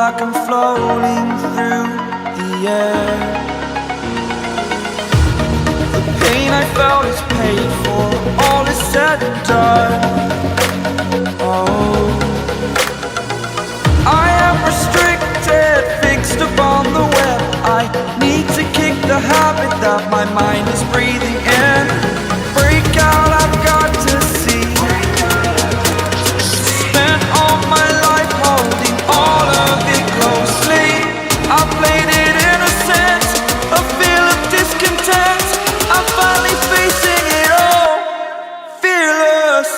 like I'm floating through the air. The pain I felt is paid for, all is said and done. Oh, I am restricted, fixed upon the web. I need to kick the habit that my mind is breathing in. Break out, I've got to see. Spent all my life holding all of it closely. I played it innocent, a feel of discontent. I'm finally facing it all, fearless.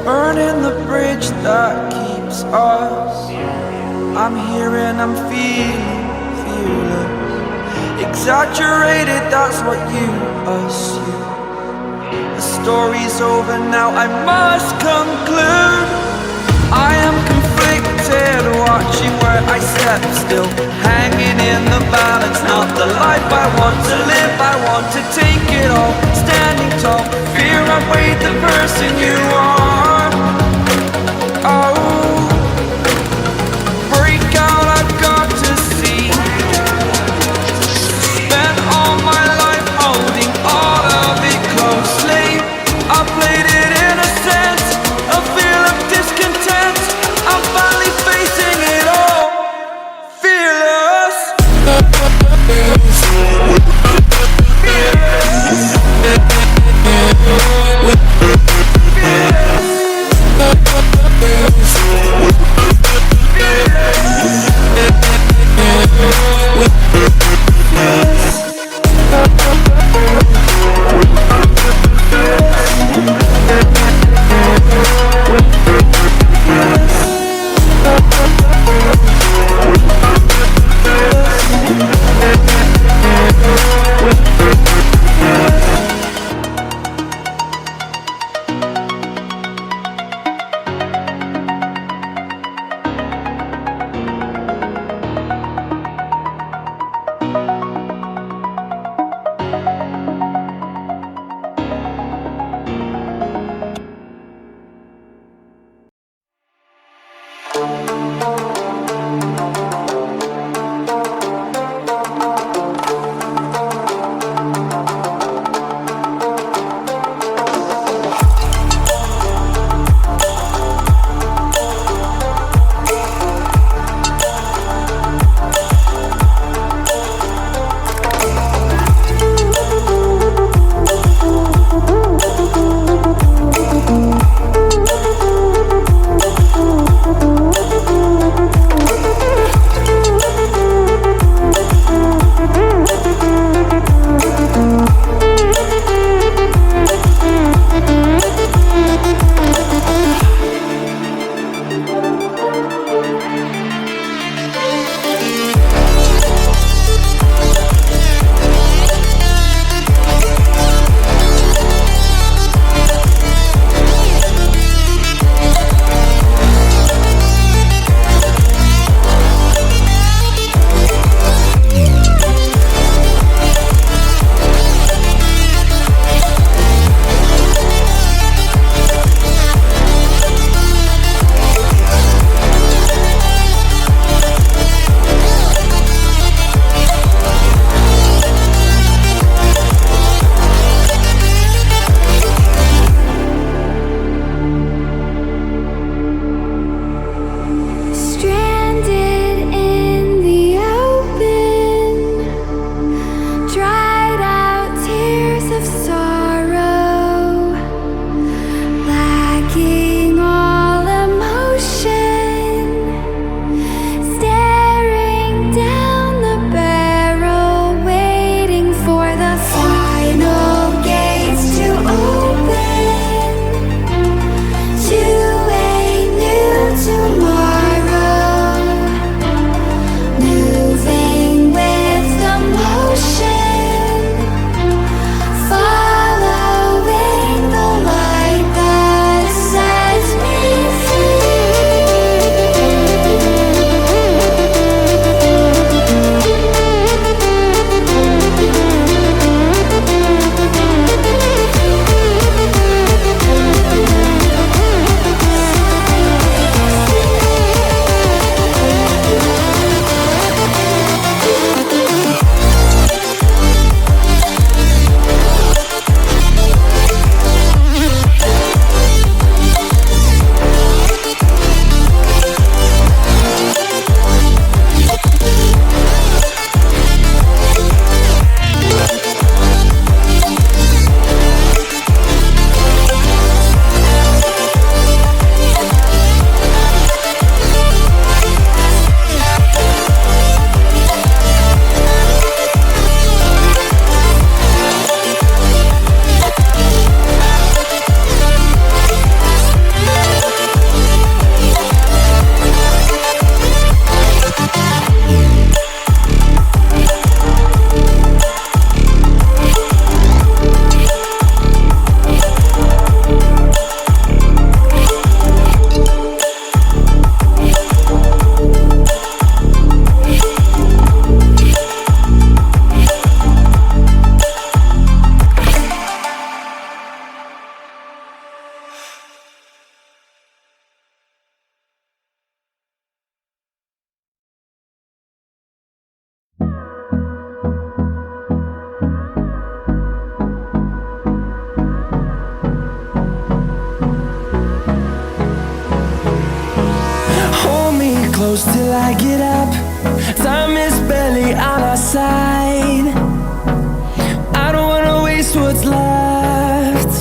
Burning the bridge that keeps us. I'm here and I'm feeling fearless. Exaggerated, that's what you assume. The story's over now, I must conclude. I am conflicted, watching where I step still, hanging in the balance. Not the life I want to live, I want to take it all. Standing tall, fear I've weighed the person you are. Oh, break out, I've got to see. Spent all my life holding all of it closely. I played it innocent, a feel of discontent. I'm finally facing it all, fearless. close till I get up. Time is barely on our side. I don't wanna waste what's left.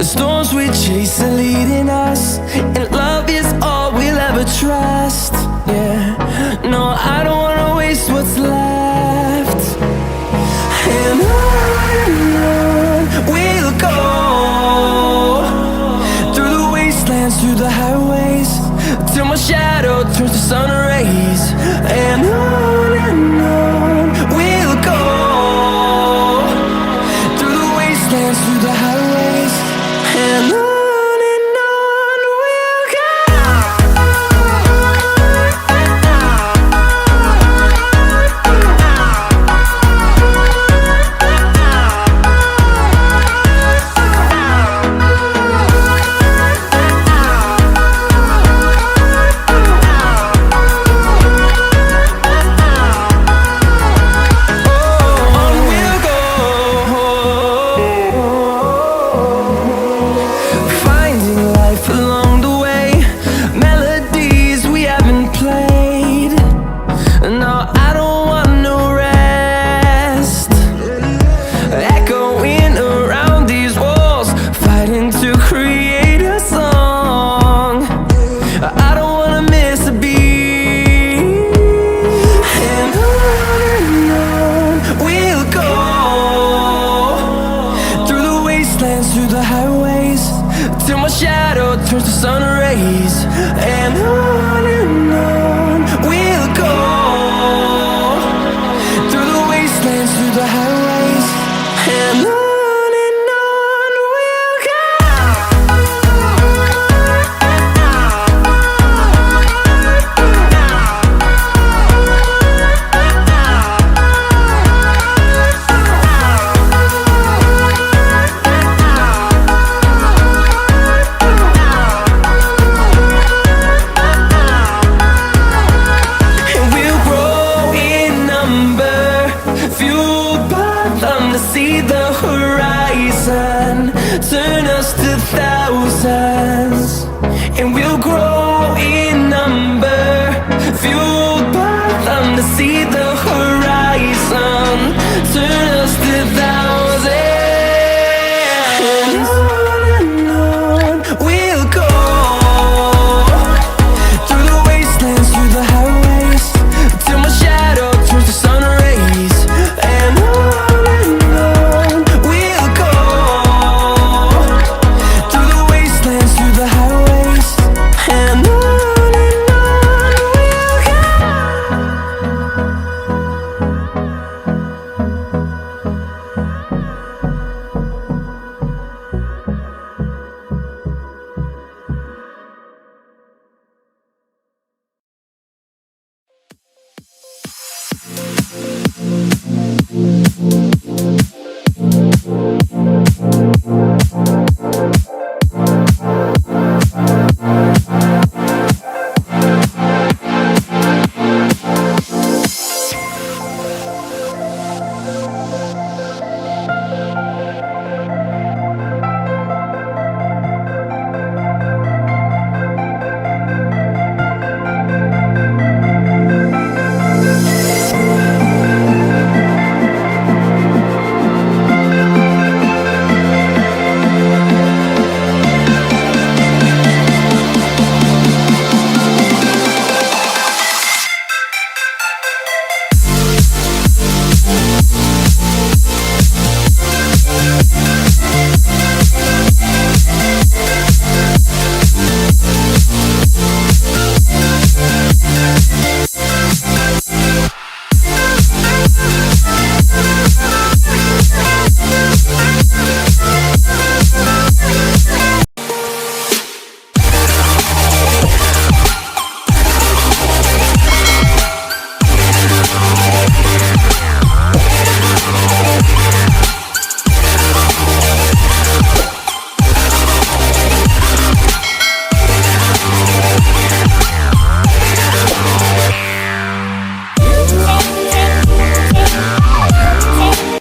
The storms we chase are leading us, and love is all we'll ever trust. Yeah, no, I don't wanna waste what's left. And on we'll go, through the wastelands, through the highways, till my shadow turns to sun rays. And on we'll go, through the wastelands, through the highways, and on. Through the highways, till my shadow turns to sun rays. And on